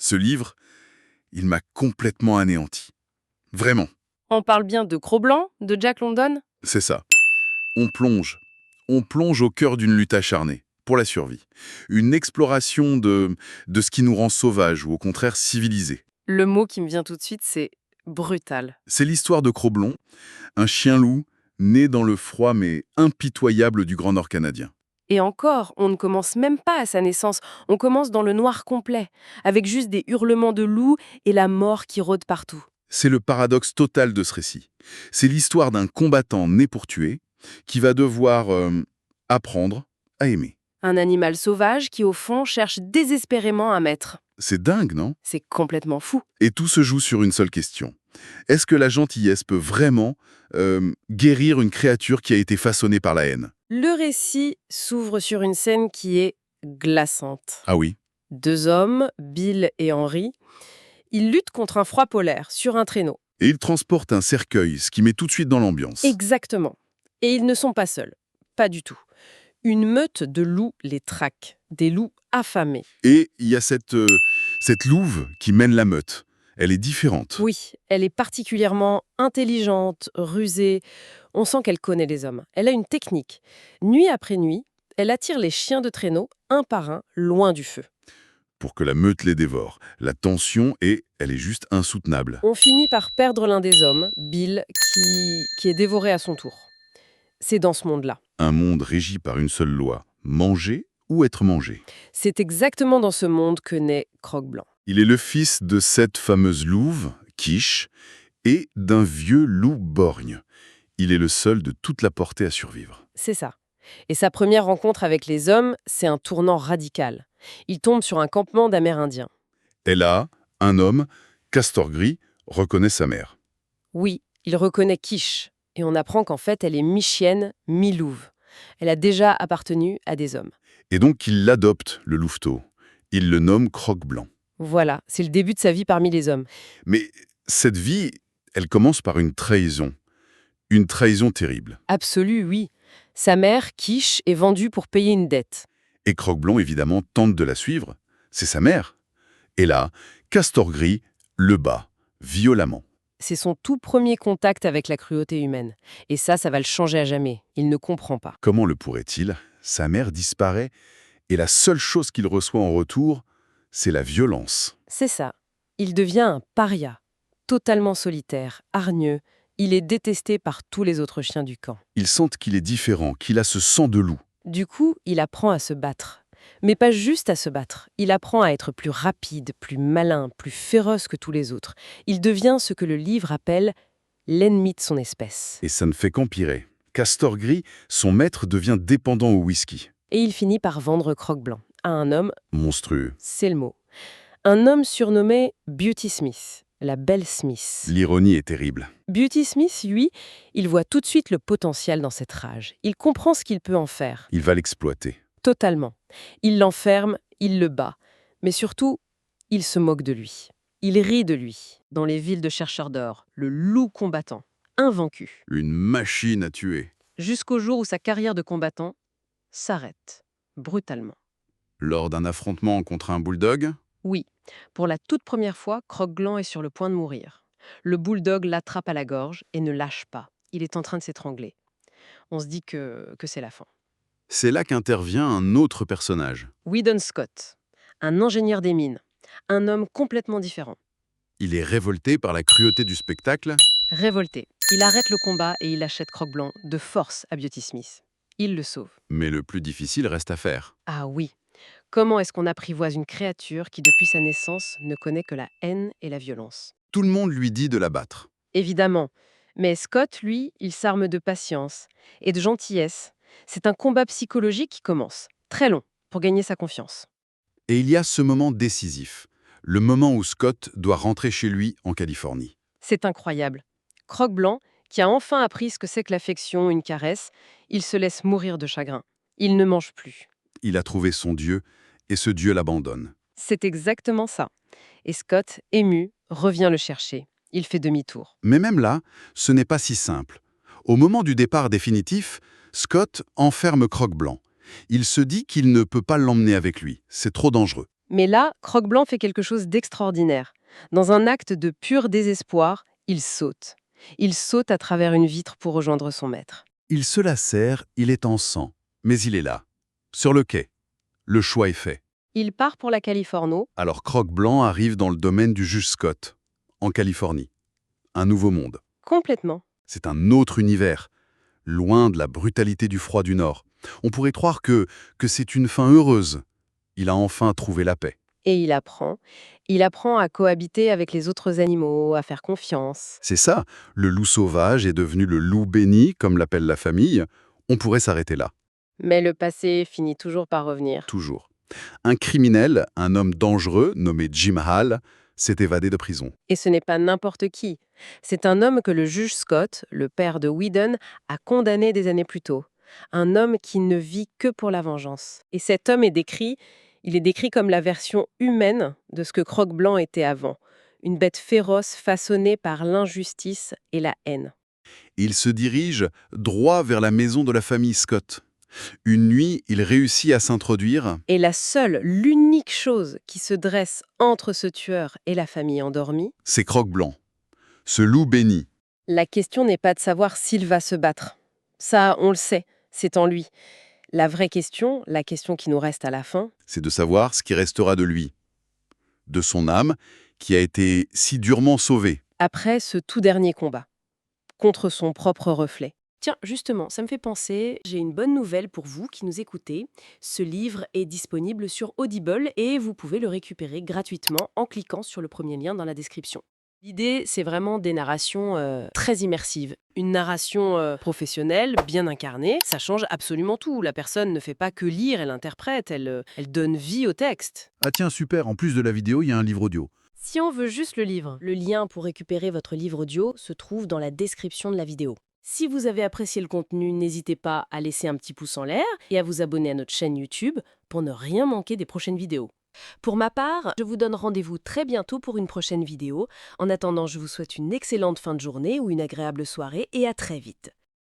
Ce livre, il m'a complètement anéanti. Vraiment, On parle bien de Cro-Blanc, de Jack London? c'est ça. On plonge. On plonge au cœur d'une lutte acharnée, pour la survie. Une exploration de ce qui nous rend sauvages ou au contraire civilisés. Le mot qui me vient tout de suite, c'est brutal. C'est l'histoire de Cro-Blanc, un chien-loup né dans le froid mais impitoyable du Grand Nord canadien. Et encore, on ne commence même pas à sa naissance, on commence dans le noir complet, avec juste des hurlements de loup et la mort qui rôde partout. C'est le paradoxe total de ce récit. C'est l'histoire d'un combattant né pour tuer qui va devoir apprendre à aimer. Un animal sauvage qui, au fond, cherche désespérément un maître. C'est dingue, non? C'est complètement fou. Et tout se joue sur une seule question. Est-ce que la gentillesse peut vraiment guérir une créature qui a été façonnée par la haine? Le récit s'ouvre sur une scène qui est glaçante. Ah oui? Deux hommes, Bill et Henry, ils luttent contre un froid polaire sur un traîneau. Et il transporte un cercueil, ce qui met tout de suite dans l'ambiance. Exactement. Et ils ne sont pas seuls. Pas du tout. Une meute de loups les traque. Des loups affamés. Et il y a cette louve qui mène la meute. Elle est différente. Oui, elle est particulièrement intelligente, rusée. On sent qu'elle connaît les hommes. Elle a une technique. Nuit après nuit, elle attire les chiens de traîneau, un par un, loin du feu. Pour que la meute les dévore. La tension elle est juste insoutenable. On finit par perdre l'un des hommes, Bill, qui est dévoré à son tour. C'est dans ce monde-là. Un monde régi par une seule loi. Manger ou être mangé. C'est exactement dans ce monde que naît Croque-Blanc. Il est le fils de cette fameuse louve, Quiche, et d'un vieux loup borgne. Il est le seul de toute la portée à survivre. C'est ça. Et sa première rencontre avec les hommes, c'est un tournant radical. Il tombe sur un campement d'Amérindiens. Et là, un homme, Castor Gris, reconnaît sa mère. Oui, il reconnaît Quiche. Et on apprend qu'en fait, elle est mi-chienne, mi-louve. Elle a déjà appartenu à des hommes. Et donc il l'adopte, le louveteau. Il le nomme Croque-Blanc. Voilà, c'est le début de sa vie parmi les hommes. Mais cette vie, elle commence par une trahison. Une trahison terrible. Absolue, oui. Sa mère, Quiche, est vendue pour payer une dette. Et Croque-Blanc, évidemment, tente de la suivre. C'est sa mère. Et là, Castor Gris le bat, violemment. C'est son tout premier contact avec la cruauté humaine. Et ça va le changer à jamais. Il ne comprend pas. Comment le pourrait-il? Sa mère disparaît, et la seule chose qu'il reçoit en retour, c'est la violence. C'est ça. Il devient un paria. Totalement solitaire, hargneux. Il est détesté par tous les autres chiens du camp. Il sent qu'il est différent, qu'il a ce sang de loup. Du coup, il apprend à se battre. Mais pas juste à se battre. Il apprend à être plus rapide, plus malin, plus féroce que tous les autres. Il devient ce que le livre appelle l'ennemi de son espèce. Et ça ne fait qu'empirer. Castor Gris, son maître, devient dépendant au whisky. Et il finit par vendre Croque-Blanc à un homme, Monstrueux. c'est le mot. Un homme surnommé Beauty Smith, la belle Smith. L'ironie est terrible. Beauty Smith, lui, il voit tout de suite le potentiel dans cette rage. Il comprend ce qu'il peut en faire. Il va l'exploiter. Totalement. Il l'enferme, il le bat. Mais surtout, il se moque de lui. Il rit de lui. Dans les villes de chercheurs d'or, le loup combattant, invaincu. Une machine à tuer. Jusqu'au jour où sa carrière de combattant s'arrête, brutalement. Lors d'un affrontement contre un bulldog, Oui, pour la toute première fois, Croque-Blanc est sur le point de mourir. Le bulldog l'attrape à la gorge et ne lâche pas. Il est en train de s'étrangler. On se dit que c'est la fin. c'est là qu'intervient un autre personnage. Weedon Scott, un ingénieur des mines, un homme complètement différent. Il est révolté par la cruauté du spectacle. Révolté, il arrête le combat et il achète Croque-Blanc de force à Beauty Smith. Il le sauve. Mais le plus difficile reste à faire. Ah oui, comment est-ce qu'on apprivoise une créature qui, depuis sa naissance, ne connaît que la haine et la violence? Tout le monde lui dit de la battre. Évidemment. Mais Scott, lui, il s'arme de patience et de gentillesse. C'est un combat psychologique qui commence, très long, pour gagner sa confiance. Et il y a ce moment décisif. Le moment où Scott doit rentrer chez lui en Californie. C'est incroyable. Croque-Blanc, qui a enfin appris ce que c'est que l'affection, une caresse, il se laisse mourir de chagrin. Il ne mange plus. Il a trouvé son Dieu, et ce Dieu l'abandonne. C'est exactement ça. Et Scott, ému, revient le chercher. Il fait demi-tour. Mais même là, ce n'est pas si simple. Au moment du départ définitif, Scott enferme Croque-Blanc. Il se dit qu'il ne peut pas l'emmener avec lui, c'est trop dangereux. Mais là, Croque-Blanc fait quelque chose d'extraordinaire. Dans un acte de pur désespoir, il saute. Il saute à travers une vitre pour rejoindre son maître. Il se lacère, il est en sang, mais il est là, sur le quai. Le choix est fait. Il part pour la Californie. Alors Croque-Blanc arrive dans le domaine du juge Scott, en Californie. Un nouveau monde. Complètement. C'est un autre univers, loin de la brutalité du froid du Nord. On pourrait croire que c'est une fin heureuse. Il a enfin trouvé la paix. Et il apprend. Il apprend à cohabiter avec les autres animaux, à faire confiance. C'est ça, le loup sauvage est devenu le loup béni, comme l'appelle la famille. On pourrait s'arrêter là, Mais le passé finit toujours par revenir. toujours. Un criminel, un homme dangereux, nommé Jim Hall, s'est évadé de prison. Et ce n'est pas n'importe qui. C'est un homme que le juge Scott, le père de Whedon, a condamné des années plus tôt. Un homme qui ne vit que pour la vengeance. Et cet homme est décrit, il est décrit comme la version humaine de ce que Croque-Blanc était avant. Une bête féroce façonnée par l'injustice et la haine. Il se dirige droit vers la maison de la famille Scott. Une nuit, il réussit à s'introduire. Et la seule, l'unique chose qui se dresse entre ce tueur et la famille endormie, C'est Croque-Blanc, ce loup béni. la question n'est pas de savoir s'il va se battre. Ça, on le sait, c'est en lui. La vraie question, la question qui nous reste à la fin, C'est de savoir ce qui restera de lui, de son âme qui a été si durement sauvée. après ce tout dernier combat, contre son propre reflet. Tiens, justement, ça me fait penser, j'ai une bonne nouvelle pour vous qui nous écoutez. Ce livre est disponible sur Audible et vous pouvez le récupérer gratuitement en cliquant sur le premier lien dans la description. L'idée, c'est vraiment des narrations très immersives. Une narration professionnelle, bien incarnée, ça change absolument tout. La personne ne fait pas que lire, elle interprète, elle donne vie au texte. Ah tiens, super, en plus de la vidéo, il y a un livre audio. Si on veut juste le livre, le lien pour récupérer votre livre audio se trouve dans la description de la vidéo. Si vous avez apprécié le contenu, n'hésitez pas à laisser un petit pouce en l'air et à vous abonner à notre chaîne YouTube pour ne rien manquer des prochaines vidéos. Pour ma part, je vous donne rendez-vous très bientôt pour une prochaine vidéo. En attendant, je vous souhaite une excellente fin de journée ou une agréable soirée et à très vite.